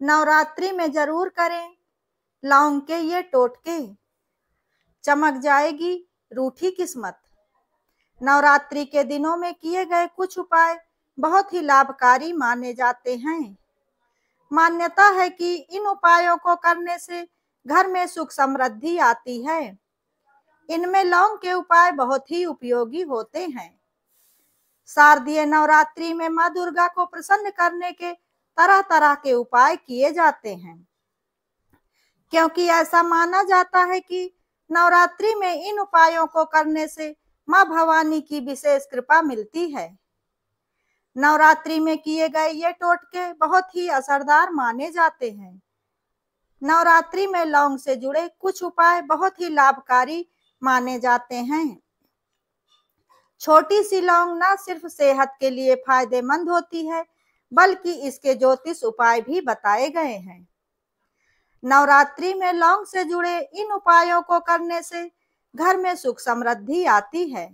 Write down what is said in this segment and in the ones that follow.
नवरात्रि में जरूर करें लौंग के ये टोटके, चमक जाएगी रूठी किस्मत। नवरात्रि के दिनों में किए गए कुछ उपाय बहुत ही लाभकारी माने जाते हैं। मान्यता है कि इन उपायों को करने से घर में सुख समृद्धि आती है। इनमें लौंग के उपाय बहुत ही उपयोगी होते हैं। शारदीय नवरात्रि में मां दुर्गा को प्रसन्न करने के तरह तरह के उपाय किए जाते हैं, क्योंकि ऐसा माना जाता है कि नवरात्रि में इन उपायों को करने से मां भवानी की विशेष कृपा मिलती है। नवरात्रि में किए गए ये टोटके बहुत ही असरदार माने जाते हैं। नवरात्रि में लौंग से जुड़े कुछ उपाय बहुत ही लाभकारी माने जाते हैं। छोटी सी लौंग न सिर्फ सेहत के लिए फायदेमंद होती है, बल्कि इसके ज्योतिष उपाय भी बताए गए हैं। नवरात्रि में लौंग से जुड़े इन उपायों को करने से घर में सुख समृद्धि आती है।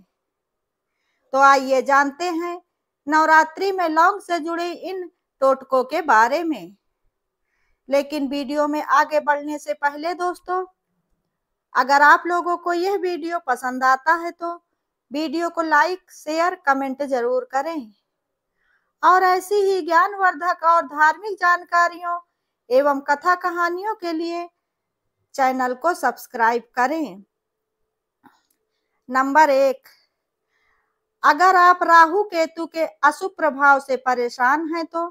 तो आइए जानते हैं नवरात्रि में लौंग से जुड़े इन टोटकों के बारे में। लेकिन वीडियो में आगे बढ़ने से पहले दोस्तों, अगर आप लोगों को यह वीडियो पसंद आता है तो वीडियो को लाइक, शेयर, कमेंट जरूर करें और ऐसी ही ज्ञानवर्धक और धार्मिक जानकारियों एवं कथा कहानियों के लिए चैनल को सब्सक्राइब करें। नंबर 1, अगर आप राहु केतु के अशुभ प्रभाव से परेशान हैं तो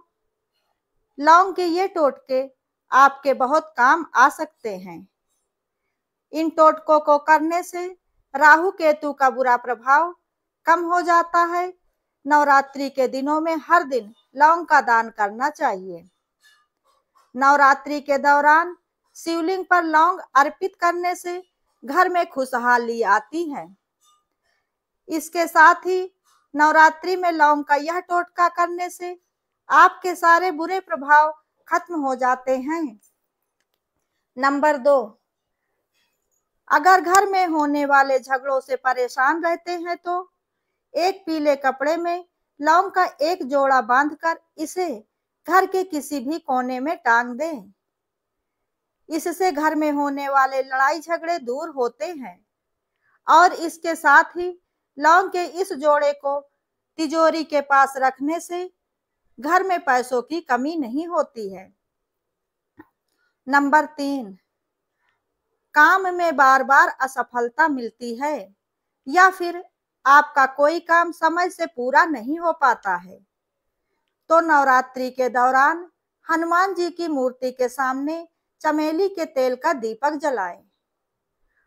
लौंग के ये टोटके आपके बहुत काम आ सकते हैं। इन टोटकों को करने से राहु केतु का बुरा प्रभाव कम हो जाता है। नवरात्रि के दिनों में हर दिन लौंग का दान करना चाहिए। नवरात्रि के दौरान शिवलिंग पर लौंग अर्पित करने से घर में खुशहाली आती है। इसके साथ ही नवरात्रि में लौंग का यह टोटका करने से आपके सारे बुरे प्रभाव खत्म हो जाते हैं। नंबर 2, अगर घर में होने वाले झगड़ों से परेशान रहते हैं तो एक पीले कपड़े में लौंग का एक जोड़ा बांधकर इसे घर के किसी भी कोने में टांग दें। इससे घर में होने वाले लड़ाई झगड़े दूर होते हैं और इसके साथ ही लौंग के इस जोड़े को तिजोरी के पास रखने से घर में पैसों की कमी नहीं होती है। नंबर 3, काम में बार बार असफलता मिलती है या फिर आपका कोई काम समय से पूरा नहीं हो पाता है तो नवरात्रि के दौरान हनुमान जी की मूर्ति के सामने चमेली के तेल का दीपक जलाएं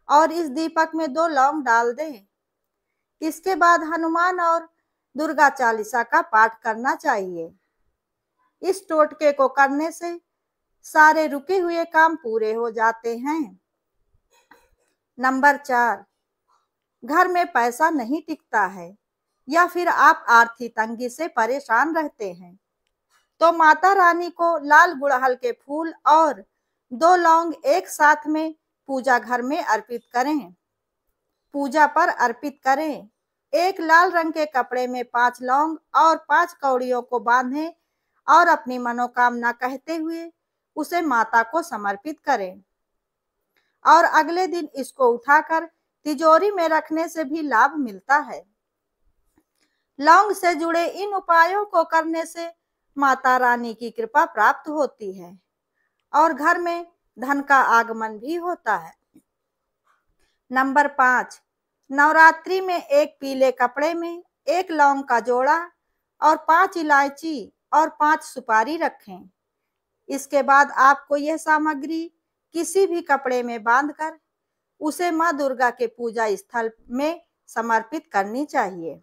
और इस दीपक में 2 लौंग डाल दें। इसके बाद हनुमान और दुर्गा चालीसा का पाठ करना चाहिए। इस टोटके को करने से सारे रुके हुए काम पूरे हो जाते हैं। नंबर 4, घर में पैसा नहीं टिकता है या फिर आप आर्थिक तंगी से परेशान रहते हैं तो माता रानी को लाल गुड़हल के फूल और 2 लौंग एक साथ में पूजा घर में अर्पित करें। पूजा पर अर्पित करें। एक लाल रंग के कपड़े में 5 लौंग और 5 कौड़ियों को बांधें और अपनी मनोकामना कहते हुए उसे माता को समर्पित करें और अगले दिन इसको उठाकर तिजोरी में रखने से भी लाभ मिलता है। लौंग से जुड़े इन उपायों को करने से माता रानी की कृपा प्राप्त होती है और घर में धन का आगमन भी होता है। नंबर 5, नवरात्रि में एक पीले कपड़े में 1 लौंग का जोड़ा और 5 इलायची और 5 सुपारी रखें। इसके बाद आपको यह सामग्री किसी भी कपड़े में बांधकर उसे मां दुर्गा के पूजा स्थल में समर्पित करनी चाहिए।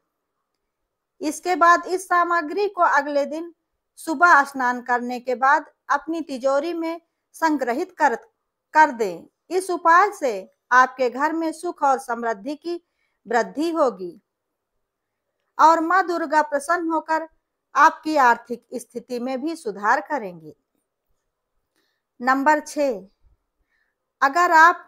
इसके बाद इस सामग्री को अगले दिन सुबह स्नान करने के बाद अपनी तिजोरी में संग्रहित कर दें। इस उपाय से आपके घर में सुख और समृद्धि की वृद्धि होगी और मां दुर्गा प्रसन्न होकर आपकी आर्थिक स्थिति में भी सुधार करेंगी। नंबर 6, अगर आप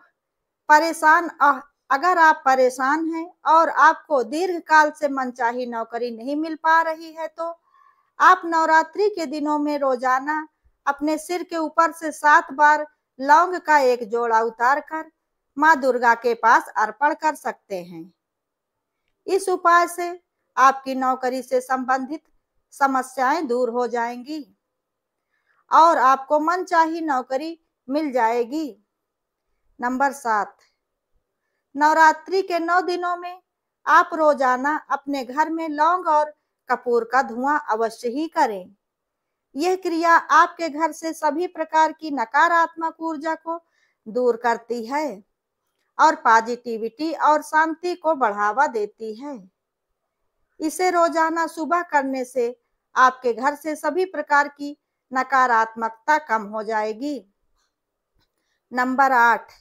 परेशान हैं और आपको दीर्घकाल से मनचाही नौकरी नहीं मिल पा रही है तो आप नवरात्रि के दिनों में रोजाना अपने सिर के ऊपर से 7 बार लौंग का एक जोड़ा उतार कर माँ दुर्गा के पास अर्पण कर सकते हैं। इस उपाय से आपकी नौकरी से संबंधित समस्याएं दूर हो जाएंगी और आपको मनचाही नौकरी मिल जाएगी। नंबर 7, नवरात्रि के 9 दिनों में आप रोजाना अपने घर में लौंग और कपूर का धुआं अवश्य ही करें। यह क्रिया आपके घर से सभी प्रकार की नकारात्मक ऊर्जा को दूर करती है और पॉजिटिविटी और शांति को बढ़ावा देती है। इसे रोजाना सुबह करने से आपके घर से सभी प्रकार की नकारात्मकता कम हो जाएगी। नंबर 8,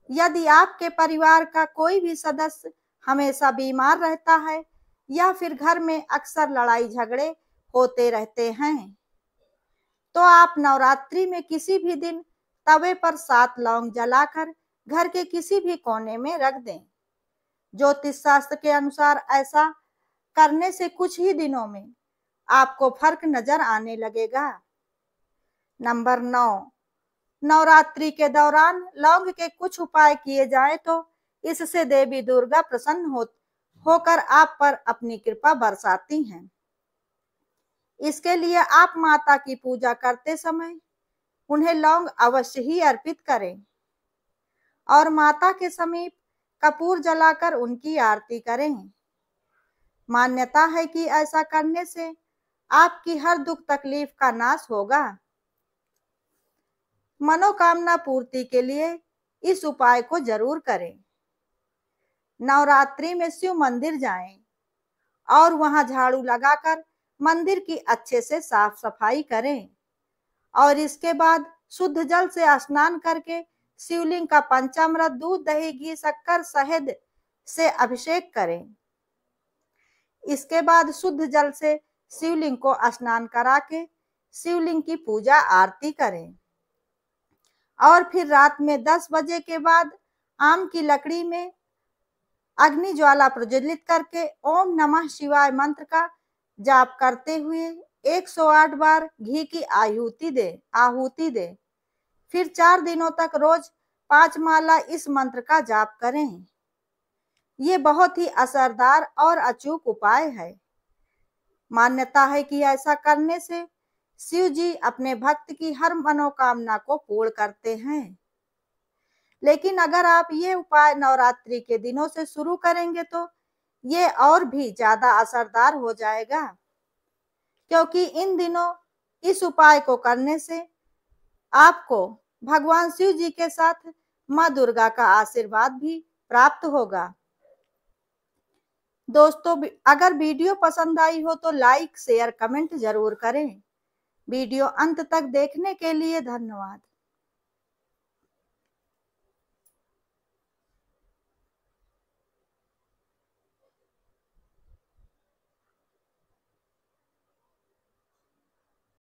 यदि आपके परिवार का कोई भी सदस्य हमेशा बीमार रहता है या फिर घर में अक्सर लड़ाई झगड़े होते रहते हैं, तो आप नवरात्रि में किसी भी दिन तवे पर 7 लौंग जलाकर घर के किसी भी कोने में रख दें। ज्योतिष शास्त्र के अनुसार ऐसा करने से कुछ ही दिनों में आपको फर्क नजर आने लगेगा। नंबर 9, नवरात्रि के दौरान लौंग के कुछ उपाय किए जाएं तो इससे देवी दुर्गा प्रसन्न होकर आप पर अपनी कृपा बरसाती हैं। इसके लिए आप माता की पूजा करते समय उन्हें लौंग अवश्य ही अर्पित करें और माता के समीप कपूर जलाकर उनकी आरती करें। मान्यता है कि ऐसा करने से आपकी हर दुख तकलीफ का नाश होगा। मनोकामना पूर्ति के लिए इस उपाय को जरूर करें। नवरात्रि में शिव मंदिर जाएं और वहां झाड़ू लगाकर मंदिर की अच्छे से साफ सफाई करें और इसके बाद शुद्ध जल से स्नान करके शिवलिंग का पंचामृत दूध दही घी शक्कर शहद से अभिषेक करें। इसके बाद शुद्ध जल से शिवलिंग को स्नान करा के शिवलिंग की पूजा आरती करें और फिर रात में 10 बजे के बाद आम की लकड़ी में अग्नि ज्वाला प्रज्वलित करके ओम नमः शिवाय मंत्र का जाप करते हुए 108 बार घी की आहुति दे। फिर 4 दिनों तक रोज 5 माला इस मंत्र का जाप करें। ये बहुत ही असरदार और अचूक उपाय है। मान्यता है कि ऐसा करने से शिव जी अपने भक्त की हर मनोकामना को पूर्ण करते हैं। लेकिन अगर आप ये उपाय नवरात्रि के दिनों से शुरू करेंगे तो ये और भी ज्यादा असरदार हो जाएगा, क्योंकि इन दिनों इस उपाय को करने से आपको भगवान शिव जी के साथ माँ दुर्गा का आशीर्वाद भी प्राप्त होगा। दोस्तों, अगर वीडियो पसंद आई हो तो लाइक शेयर कमेंट जरूर करें। वीडियो अंत तक देखने के लिए धन्यवाद।